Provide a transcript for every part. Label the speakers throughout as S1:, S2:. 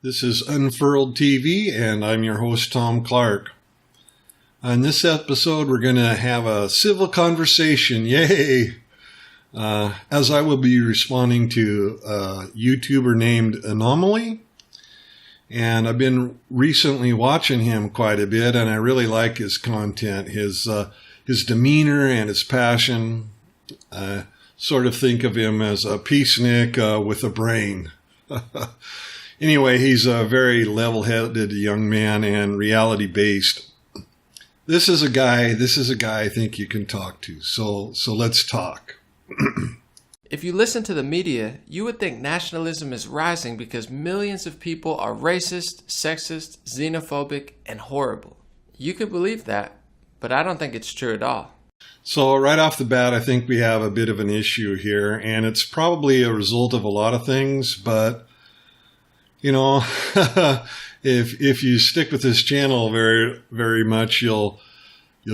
S1: This is Unfurled TV, and I'm your host, Tom Clark. On this episode, we're going to have a civil conversation. Yay! As I will be responding to a YouTuber named An0maly. And I've been recently watching him quite a bit, and I really like his content, his demeanor and his passion. Sort of think of him as a peacenik with a brain. Anyway, he's a very level-headed young man and reality-based. This is a guy I think you can talk to. So let's talk.
S2: If you listen to the media, you would think nationalism is rising because millions of people are racist, sexist, xenophobic, and horrible. You could believe that, but I don't think it's true at all.
S1: So right off the bat, I think we have a bit of an issue here, and it's probably a result of a lot of things, but you know, if you stick with this channel very, very much, you'll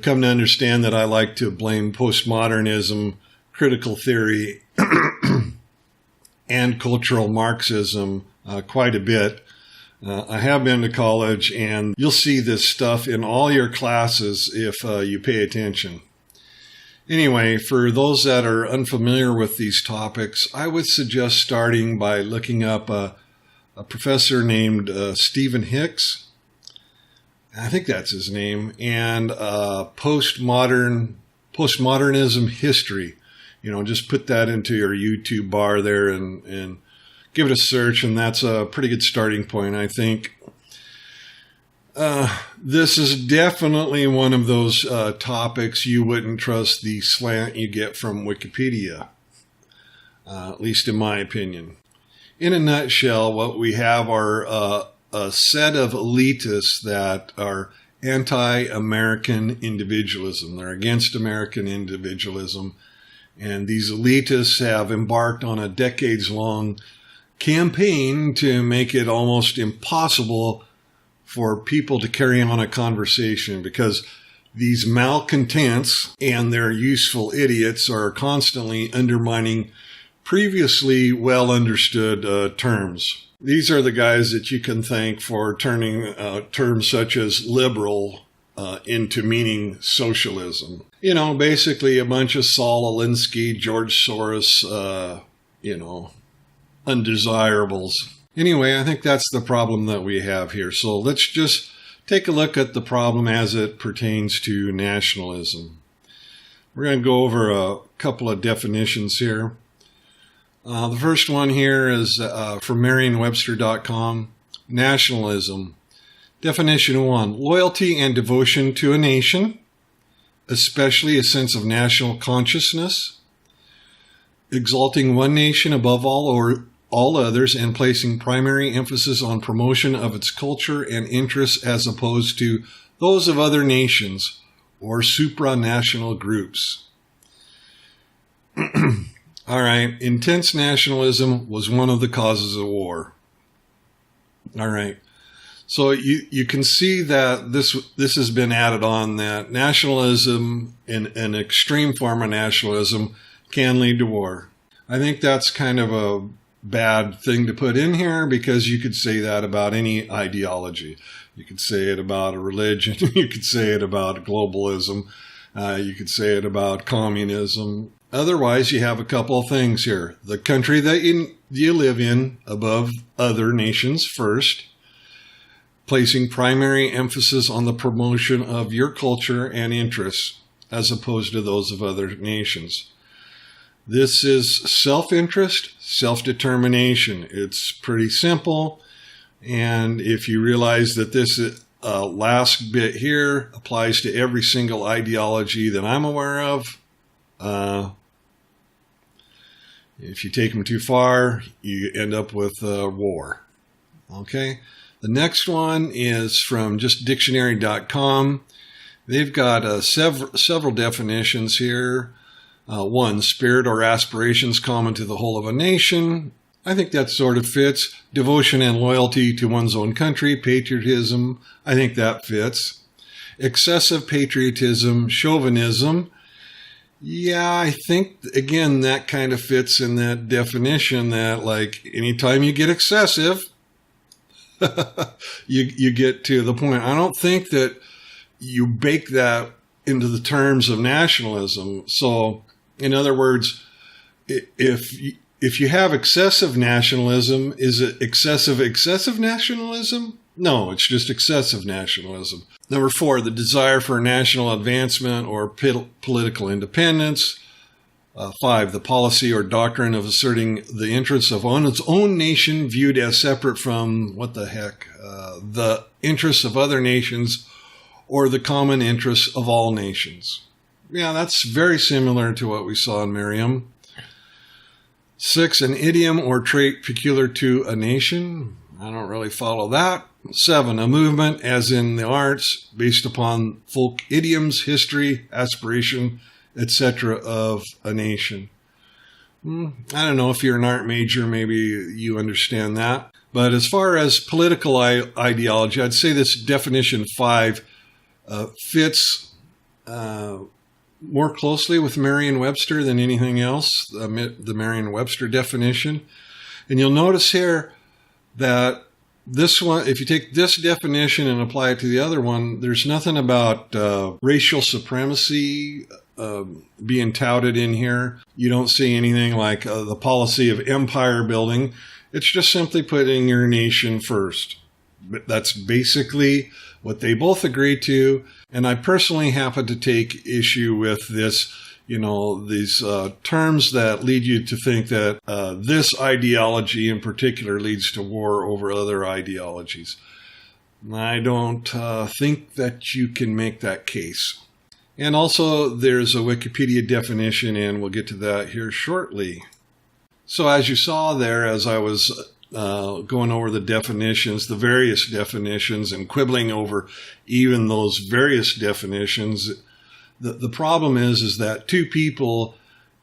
S1: come to understand that I like to blame postmodernism, critical theory, and cultural Marxism quite a bit. I have been to college, and you'll see this stuff in all your classes if you pay attention. Anyway, for those that are unfamiliar with these topics, I would suggest starting by looking up a professor named Stephen Hicks. I think that's his name. And postmodernism history. You know, just put that into your YouTube bar there and give it a search. And that's a pretty good starting point, I think. This is definitely one of those topics you wouldn't trust the slant you get from Wikipedia. At least in my opinion. In a nutshell, what we have are a set of elitists that are anti-American individualism. They're against American individualism. And these elitists have embarked on a decades-long campaign to make it almost impossible for people to carry on a conversation because these malcontents and their useful idiots are constantly undermining previously well understood terms. These are the guys that you can thank for turning terms such as liberal into meaning socialism. You know, basically a bunch of Saul Alinsky, George Soros, undesirables. Anyway, I think that's the problem that we have here. So let's just take a look at the problem as it pertains to nationalism. We're going to go over a couple of definitions here. The first one here is from Merriam-Webster.com. Nationalism. Definition 1. Loyalty and devotion to a nation, especially a sense of national consciousness, exalting one nation above all others and placing primary emphasis on promotion of its culture and interests as opposed to those of other nations or supranational groups. All right, intense nationalism was one of the causes of war. All right, so you can see that this has been added on, that nationalism, an extreme form of nationalism, can lead to war. I think that's kind of a bad thing to put in here because you could say that about any ideology. You could say it about a religion. You could say it about globalism. You could say it about communism. Otherwise, you have a couple of things here. The country that you live in above other nations first, placing primary emphasis on the promotion of your culture and interests as opposed to those of other nations. This is self-interest, self-determination. It's pretty simple. And if you realize that this last bit here applies to every single ideology that I'm aware of, if you take them too far, you end up with war. Okay? The next one is from just dictionary.com. They've got several definitions here. 1, spirit or aspirations common to the whole of a nation. I think that sort of fits. Devotion and loyalty to one's own country. Patriotism. I think that fits. Excessive patriotism. Chauvinism. Yeah, I think, again, that kind of fits in that definition that, like, anytime you get excessive, you get to the point. I don't think that you bake that into the terms of nationalism. So, in other words, if you have excessive nationalism, is it excessive nationalism? No, it's just excessive nationalism. Number 4, the desire for national advancement or political independence. 5, the policy or doctrine of asserting the interests of its own nation viewed as separate from, the interests of other nations or the common interests of all nations. Yeah, that's very similar to what we saw in Merriam. 6, an idiom or trait peculiar to a nation. I don't really follow that. 7, a movement, as in the arts, based upon folk idioms, history, aspiration, etc. of a nation. I don't know, if you're an art major, maybe you understand that. But as far as political ideology, I'd say this definition 5 fits more closely with Merriam-Webster than anything else, the Merriam-Webster definition. And you'll notice here that this one, if you take this definition and apply it to the other one, there's nothing about racial supremacy being touted in here. You don't see anything like the policy of empire building. It's just simply putting your nation first. But that's basically what they both agree to. And I personally happen to take issue with this, these terms that lead you to think that this ideology in particular leads to war over other ideologies. I don't think that you can make that case. And also, there's a Wikipedia definition, and we'll get to that here shortly. So as you saw there, as I was going over the definitions, the various definitions, and quibbling over even those various definitions, the problem is that two people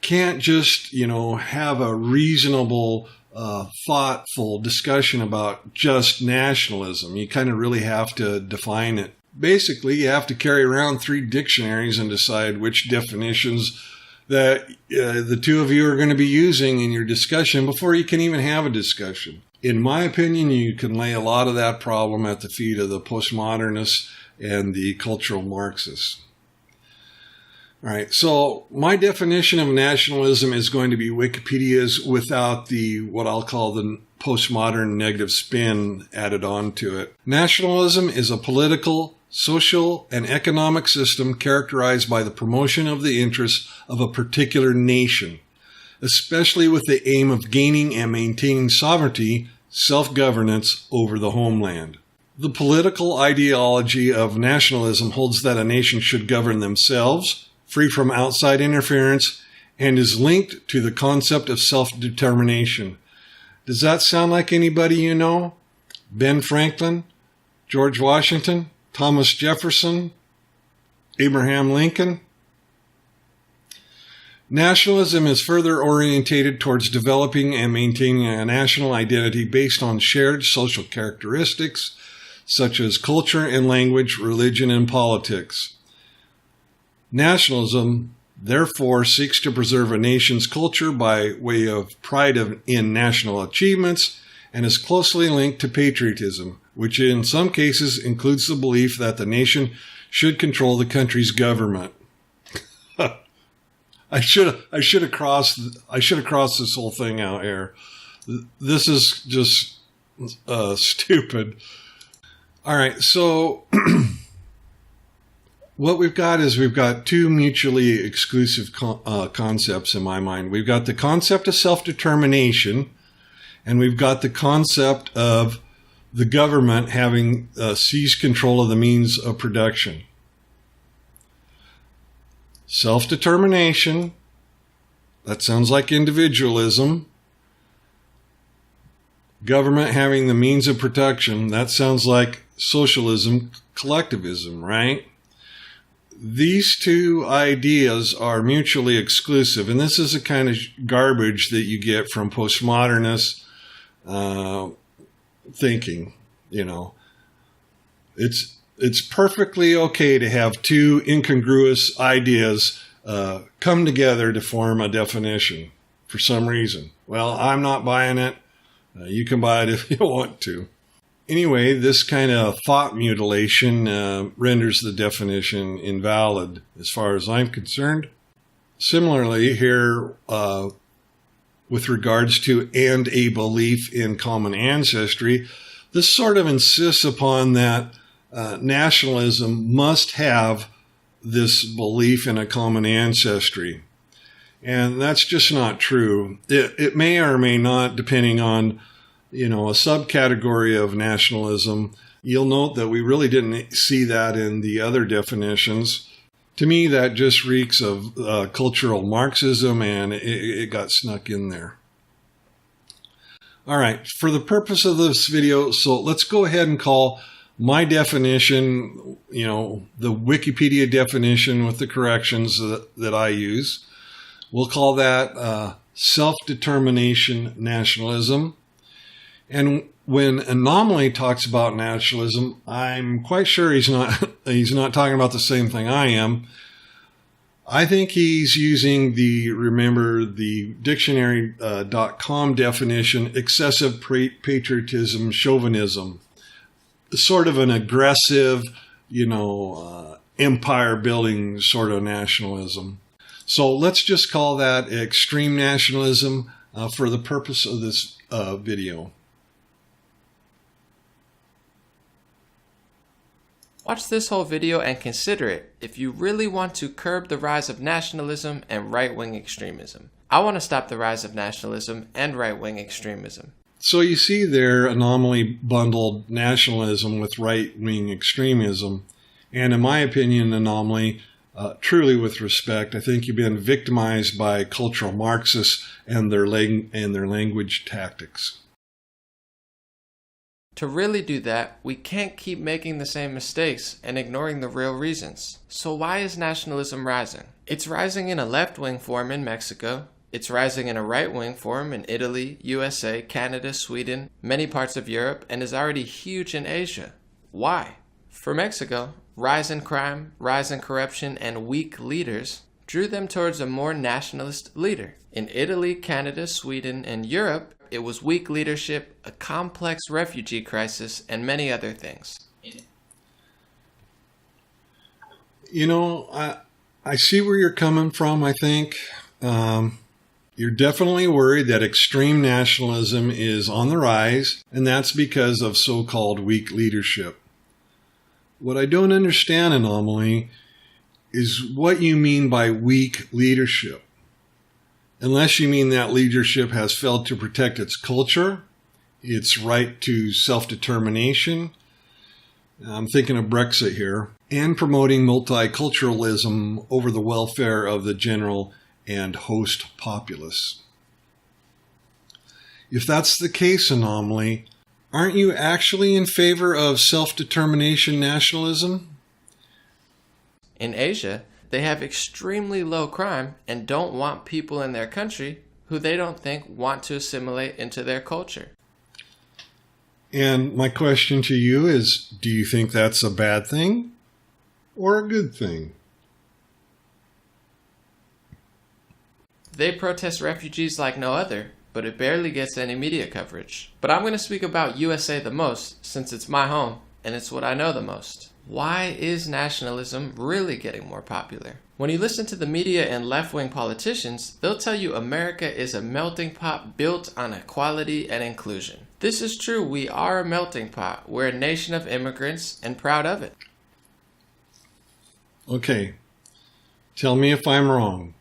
S1: can't just, have a reasonable, thoughtful discussion about just nationalism. You kind of really have to define it. Basically, you have to carry around 3 dictionaries and decide which definitions that the two of you are going to be using in your discussion before you can even have a discussion. In my opinion, you can lay a lot of that problem at the feet of the postmodernists and the cultural Marxists. All right, so my definition of nationalism is going to be Wikipedia's without the, what I'll call the postmodern negative spin added on to it. Nationalism is a political, social, and economic system characterized by the promotion of the interests of a particular nation, especially with the aim of gaining and maintaining sovereignty, self-governance over the homeland. The political ideology of nationalism holds that a nation should govern themselves, free from outside interference, and is linked to the concept of self-determination. Does that sound like anybody you know? Ben Franklin, George Washington, Thomas Jefferson, Abraham Lincoln? Nationalism is further orientated towards developing and maintaining a national identity based on shared social characteristics such as culture and language, religion, and politics. Nationalism, therefore, seeks to preserve a nation's culture by way of pride in national achievements and is closely linked to patriotism, which in some cases includes the belief that the nation should control the country's government. I should have crossed this whole thing out here. This is just stupid. All right, so what we've got is two mutually exclusive concepts in my mind. We've got the concept of self-determination, and we've got the concept of the government having seized control of the means of production. Self-determination, that sounds like individualism. Government having the means of production, that sounds like socialism, collectivism, right? These two ideas are mutually exclusive, and this is the kind of garbage that you get from postmodernist thinking. It's perfectly okay to have two incongruous ideas come together to form a definition for some reason. Well, I'm not buying it. You can buy it if you want to. Anyway, this kind of thought mutilation renders the definition invalid as far as I'm concerned. Similarly, here with regards to and a belief in common ancestry, this sort of insists upon that nationalism must have this belief in a common ancestry. And that's just not true. It may or may not, depending on a subcategory of nationalism. You'll note that we really didn't see that in the other definitions. To me, that just reeks of cultural Marxism, and it got snuck in there. All right, for the purpose of this video, so let's go ahead and call my definition, the Wikipedia definition with the corrections that I use. We'll call that self-determination nationalism. And when An0maly talks about nationalism, I'm quite sure he's not talking about the same thing I am. I think he's using the dictionary.com definition, excessive patriotism, chauvinism, sort of an aggressive, empire building sort of nationalism. So let's just call that extreme nationalism for the purpose of this video.
S2: Watch this whole video and consider it if you really want to curb the rise of nationalism and right-wing extremism. I want to stop the rise of nationalism and right-wing extremism.
S1: So you see there, An0maly bundled nationalism with right-wing extremism. And in my opinion, An0maly, truly with respect, I think you've been victimized by cultural Marxists and their language tactics.
S2: To really do that, we can't keep making the same mistakes and ignoring the real reasons. So why is nationalism rising? It's rising in a left-wing form in Mexico. It's rising in a right-wing form in Italy, USA, Canada, Sweden, many parts of Europe, and is already huge in Asia. Why? For Mexico, rise in crime, rise in corruption, and weak leaders drew them towards a more nationalist leader. In Italy, Canada, Sweden, and Europe, it was weak leadership, a complex refugee crisis, and many other things.
S1: I see where you're coming from, I think. You're definitely worried that extreme nationalism is on the rise, and that's because of so-called weak leadership. What I don't understand, An0maly, is what you mean by weak leadership. Unless you mean that leadership has failed to protect its culture, its right to self-determination, I'm thinking of Brexit here, and promoting multiculturalism over the welfare of the general and host populace. If that's the case, An0maly, aren't you actually in favor of self-determination nationalism?
S2: In Asia, they have extremely low crime and don't want people in their country who they don't think want to assimilate into their culture.
S1: And my question to you is, do you think that's a bad thing or a good thing?
S2: They protest refugees like no other, but it barely gets any media coverage. But I'm going to speak about USA the most since it's my home and it's what I know the most. Why is nationalism really getting more popular? When you listen to the media and left-wing politicians, they'll tell you America is a melting pot built on equality and inclusion. This is true. We are a melting pot. We're a nation of immigrants and proud of it.
S1: Okay, tell me if I'm wrong.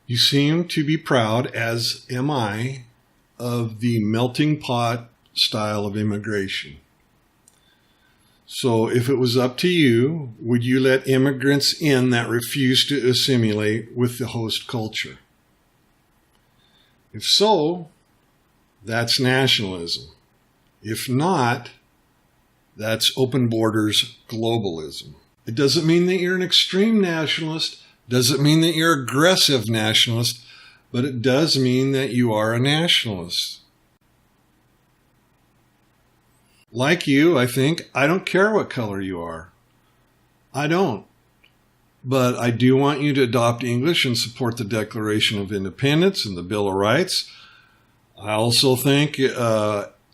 S1: You seem to be proud, as am I, of the melting pot style of immigration. So if it was up to you, would you let immigrants in that refuse to assimilate with the host culture? If so, that's nationalism. If not, that's open borders globalism. It doesn't mean that you're an extreme nationalist, doesn't mean that you're an aggressive nationalist, but it does mean that you are a nationalist. Like you, I think, I don't care what color you are. I don't. But I do want you to adopt English and support the Declaration of Independence and the Bill of Rights. I also think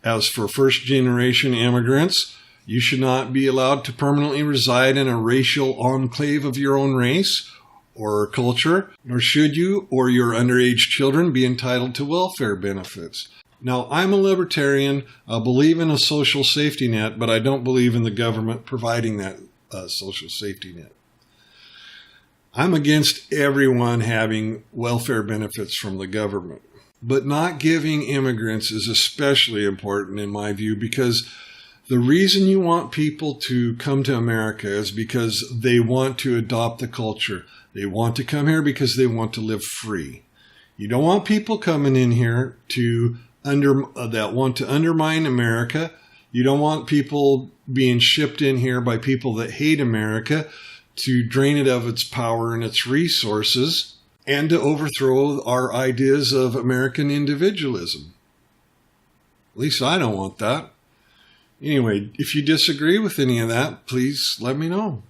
S1: As for first-generation immigrants, you should not be allowed to permanently reside in a racial enclave of your own race or culture, nor should you or your underage children be entitled to welfare benefits. Now, I'm a libertarian. I believe in a social safety net, but I don't believe in the government providing that social safety net. I'm against everyone having welfare benefits from the government, but not giving immigrants is especially important in my view, because the reason you want people to come to America is because they want to adopt the culture. They want to come here because they want to live free. You don't want people coming in here that want to undermine America. You don't want people being shipped in here by people that hate America to drain it of its power and its resources and to overthrow our ideas of American individualism. At least I don't want that. Anyway, if you disagree with any of that, please let me know.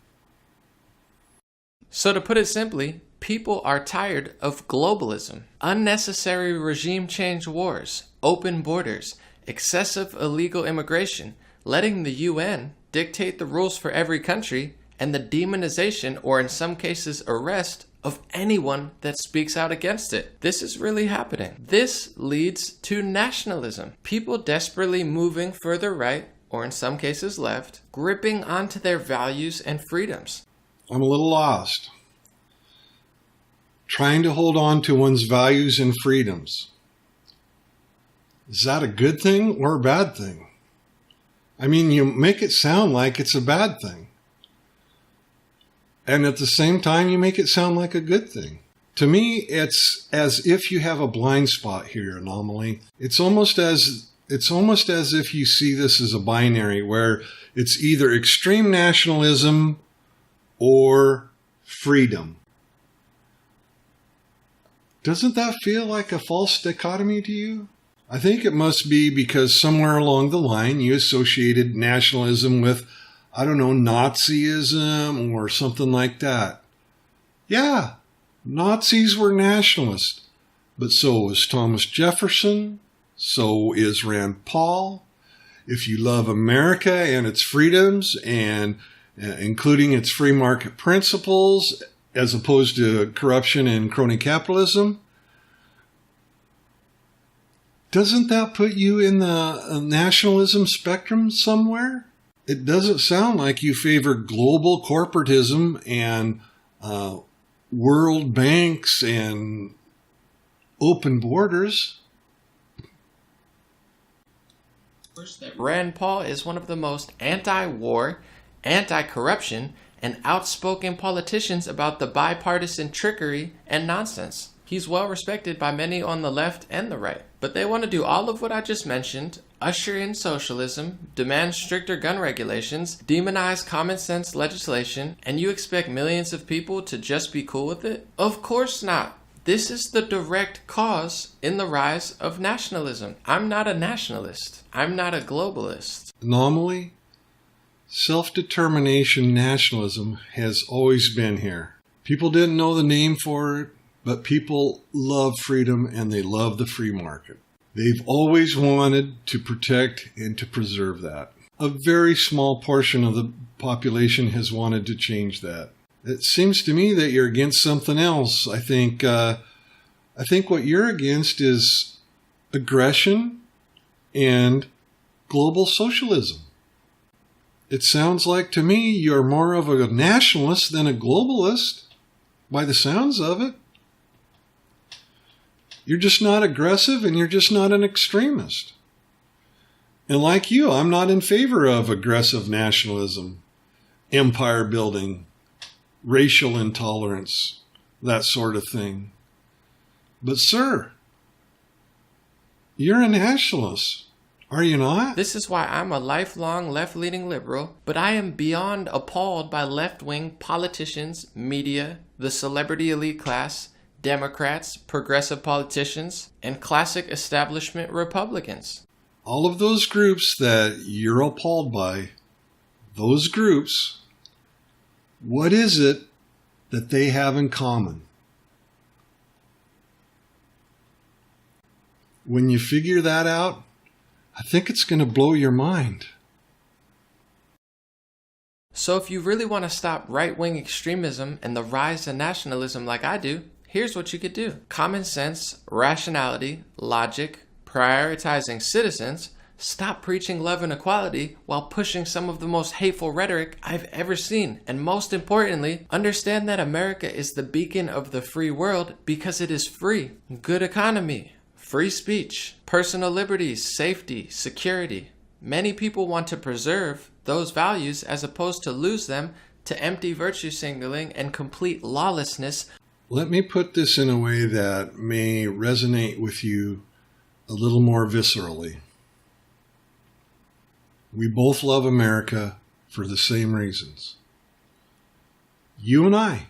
S2: So to put it simply, people are tired of globalism, unnecessary regime change wars, open borders, excessive illegal immigration, letting the UN dictate the rules for every country, and the demonization, or in some cases arrest, of anyone that speaks out against it. This is really happening. This leads to nationalism. People desperately moving further right, or in some cases left, gripping onto their values and freedoms.
S1: I'm a little lost. Trying to hold on to one's values and freedoms. Is that a good thing or a bad thing? I mean, you make it sound like it's a bad thing. And at the same time, you make it sound like a good thing. To me, it's as if you have a blind spot here, An0maly. It's almost as if you see this as a binary where it's either extreme nationalism or freedom. Doesn't that feel like a false dichotomy to you? I think it must be because somewhere along the line you associated nationalism with, I don't know, Nazism or something like that. Yeah, Nazis were nationalists, but so was Thomas Jefferson, so is Rand Paul. If you love America and its freedoms, and including its free market principles, as opposed to corruption and crony capitalism, doesn't that put you in the nationalism spectrum somewhere? It doesn't sound like you favor global corporatism and world banks and open borders.
S2: Rand Paul is one of the most anti-war, anti-corruption, and outspoken politicians about the bipartisan trickery and nonsense. He's well respected by many on the left and the right, but they want to do all of what I just mentioned, usher in socialism, demand stricter gun regulations, demonize common sense legislation, and you expect millions of people to just be cool with it? Of course not. This is the direct cause in the rise of nationalism. I'm not a nationalist. I'm not a globalist.
S1: An0maly, self-determination nationalism has always been here. People didn't know the name for it, but people love freedom and they love the free market. They've always wanted to protect and to preserve that. A very small portion of the population has wanted to change that. It seems to me that you're against something else. I think what you're against is aggression and global socialism. It sounds like to me you're more of a nationalist than a globalist, by the sounds of it. You're just not aggressive and you're just not an extremist. And like you, I'm not in favor of aggressive nationalism, empire building, racial intolerance, that sort of thing. But sir, you're a nationalist, are you not?
S2: This is why I'm a lifelong left-leaning liberal, but I am beyond appalled by left-wing politicians, media, the celebrity elite class, Democrats, progressive politicians, and classic establishment Republicans.
S1: All of those groups that you're appalled by, those groups, what is it that they have in common? When you figure that out, I think it's going to blow your mind.
S2: So if you really want to stop right-wing extremism and the rise of nationalism like I do, here's what you could do. Common sense, rationality, logic, prioritizing citizens, stop preaching love and equality while pushing some of the most hateful rhetoric I've ever seen. And most importantly, understand that America is the beacon of the free world because it is free. Good economy, free speech, personal liberties, safety, security. Many people want to preserve those values as opposed to lose them to empty virtue signaling and complete lawlessness.
S1: Let me put this in a way that may resonate with you a little more viscerally. We both love America for the same reasons. You and I.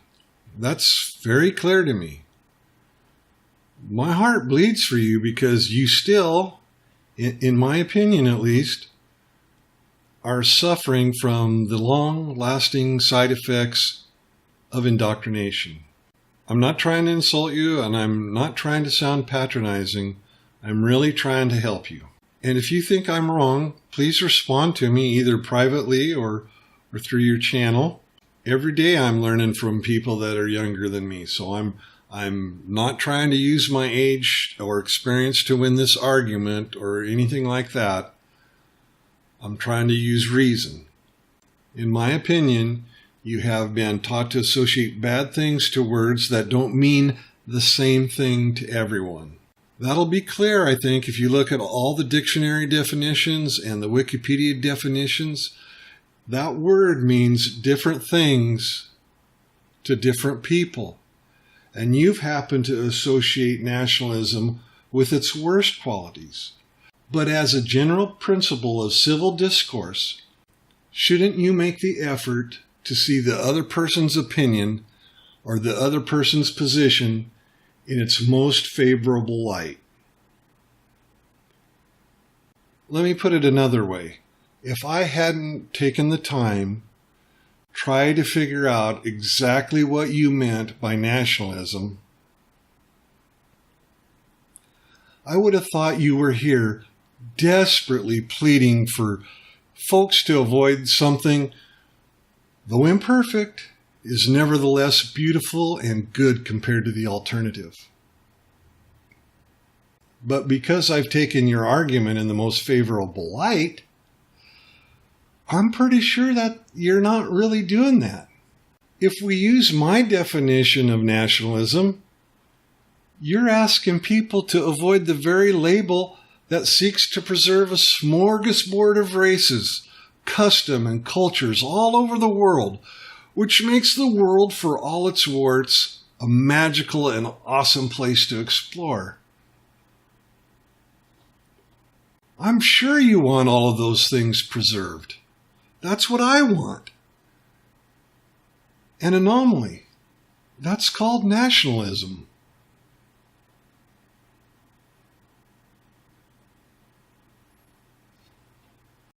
S1: That's very clear to me. My heart bleeds for you because you still, in my opinion at least, are suffering from the long-lasting side effects of indoctrination. I'm not trying to insult you, and I'm not trying to sound patronizing. I'm really trying to help you. And if you think I'm wrong, please respond to me either privately or through your channel. Every day I'm learning from people that are younger than me, so I'm not trying to use my age or experience to win this argument or anything like that. I'm trying to use reason. In my opinion, you have been taught to associate bad things to words that don't mean the same thing to everyone. That'll be clear, I think, if you look at all the dictionary definitions and the Wikipedia definitions. That word means different things to different people. And you've happened to associate nationalism with its worst qualities. But as a general principle of civil discourse, shouldn't you make the effort to see the other person's opinion or the other person's position in its most favorable light? Let me put it another way. If I hadn't taken the time, try to figure out exactly what you meant by nationalism, I would have thought you were here desperately pleading for folks to avoid something, though imperfect, is nevertheless beautiful and good compared to the alternative. But because I've taken your argument in the most favorable light, I'm pretty sure that you're not really doing that. If we use my definition of nationalism, you're asking people to avoid the very label that seeks to preserve a smorgasbord of races, custom, and cultures all over the world, which makes the world, for all its warts, a magical and awesome place to explore. I'm sure you want all of those things preserved. That's what I want. An anomaly. That's called nationalism.